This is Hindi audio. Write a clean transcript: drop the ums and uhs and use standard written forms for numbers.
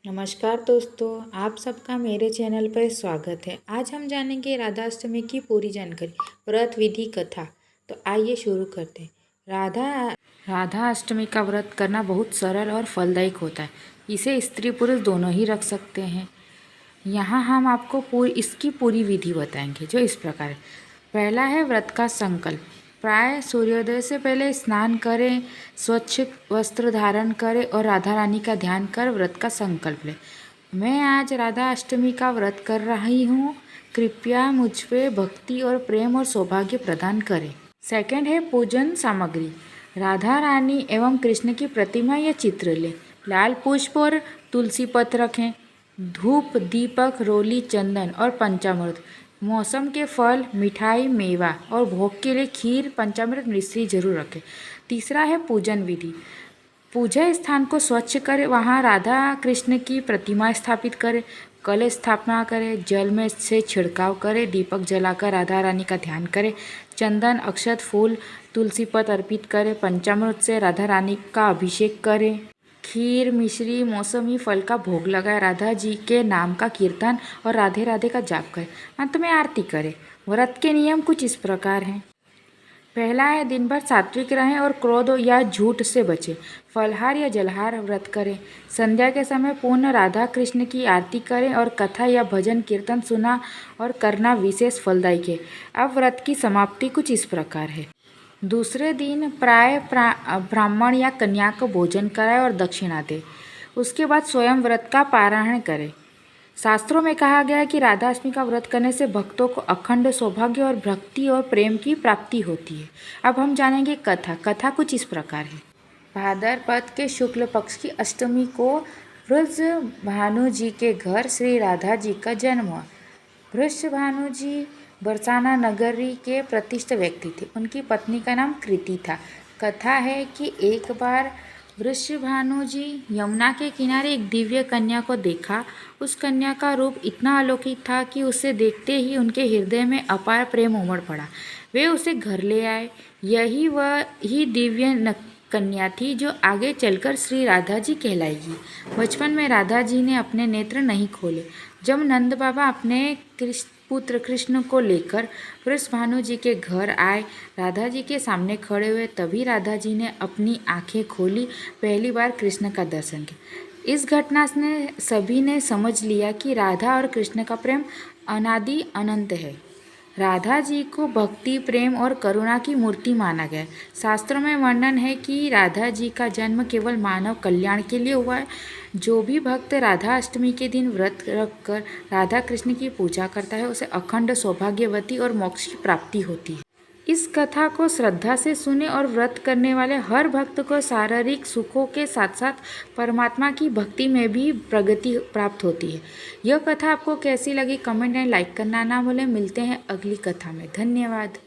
नमस्कार दोस्तों, आप सबका मेरे चैनल पर स्वागत है। आज हम जानेंगे राधाष्टमी की पूरी जानकारी, व्रत विधि कथा। तो आइए शुरू करते हैं। राधा अष्टमी का व्रत करना बहुत सरल और फलदायक होता है। इसे स्त्री पुरुष दोनों ही रख सकते हैं। यहाँ हम आपको इसकी पूरी विधि बताएंगे, जो इस प्रकार है। पहला है व्रत का संकल्प। प्राय सूर्योदय से पहले स्नान करें, स्वच्छ वस्त्र धारण करें और राधा रानी का ध्यान कर व्रत का संकल्प लें। मैं आज राधा अष्टमी का व्रत कर रही हूँ, कृपया मुझ पे भक्ति और प्रेम और सौभाग्य प्रदान करें। सेकंड है पूजन सामग्री। राधा रानी एवं कृष्ण की प्रतिमा या चित्र लें। लाल पुष्प और तुलसी पत्र रखें। धूप, दीपक, रोली, चंदन और पंचामृत, मौसम के फल, मिठाई, मेवा और भोग के लिए खीर, पंचामृत, मिश्री जरूर रखें। तीसरा है पूजन विधि। पूजा स्थान को स्वच्छ करें, वहाँ राधा कृष्ण की प्रतिमा स्थापित करें, कलश स्थापना करें, जल में से छिड़काव करें, दीपक जलाकर राधा रानी का ध्यान करें, चंदन, अक्षत, फूल, तुलसी पत्र अर्पित करें, पंचामृत से राधा रानी का अभिषेक करें, खीर, मिश्री, मौसमी फल का भोग लगाए, राधा जी के नाम का कीर्तन और राधे राधे का जाप करें, अंत में आरती करें। व्रत के नियम कुछ इस प्रकार हैं। पहला है दिन भर सात्विक रहें और क्रोध या झूठ से बचें। फलहार या जलहार व्रत करें। संध्या के समय पूर्ण राधा कृष्ण की आरती करें और कथा या भजन कीर्तन सुना और करना विशेष फलदायक है। अब व्रत की समाप्ति कुछ इस प्रकार है। दूसरे दिन प्राय ब्राह्मण या कन्या को भोजन कराए और दक्षिणा दे। उसके बाद स्वयं व्रत का पारायण करें। शास्त्रों में कहा गया है कि राधाष्टमी का व्रत करने से भक्तों को अखंड सौभाग्य और भक्ति और प्रेम की प्राप्ति होती है। अब हम जानेंगे कथा कुछ इस प्रकार है। भाद्रपद के शुक्ल पक्ष की अष्टमी को वृष भानु जी के घर श्री राधा जी का जन्म हुआ। वृष भानु जी बरसाना नगरी के प्रतिष्ठित व्यक्ति थे। उनकी पत्नी का नाम कृति था। कथा है कि एक बार वृषभानु जी यमुना के किनारे एक दिव्य कन्या को देखा। उस कन्या का रूप इतना अलौकिक था कि उसे देखते ही उनके हृदय में अपार प्रेम उमड़ पड़ा। वे उसे घर ले आए। यही वह ही दिव्य कन्या थी जो आगे चलकर श्री राधा जी कहलाएगी। बचपन में राधा जी ने अपने नेत्र नहीं खोले। जब नंद बाबा अपने पुत्र कृष्ण को लेकर वृषभानु जी के घर आए, राधा जी के सामने खड़े हुए, तभी राधा जी ने अपनी आंखें खोली, पहली बार कृष्ण का दर्शन किया। इस घटना ने सभी ने समझ लिया कि राधा और कृष्ण का प्रेम अनादि अनंत है। राधा जी को भक्ति, प्रेम और करुणा की मूर्ति माना गया। शास्त्रों में वर्णन है कि राधा जी का जन्म केवल मानव कल्याण के लिए हुआ है। जो भी भक्त राधा अष्टमी के दिन व्रत रखकर राधा कृष्ण की पूजा करता है, उसे अखंड सौभाग्यवती और मोक्ष की प्राप्ति होती है। इस कथा को श्रद्धा से सुने और व्रत करने वाले हर भक्त को शारीरिक सुखों के साथ साथ परमात्मा की भक्ति में भी प्रगति प्राप्त होती है। यह कथा आपको कैसी लगी, कमेंट एंड लाइक करना ना भूलें। मिलते हैं अगली कथा में। धन्यवाद।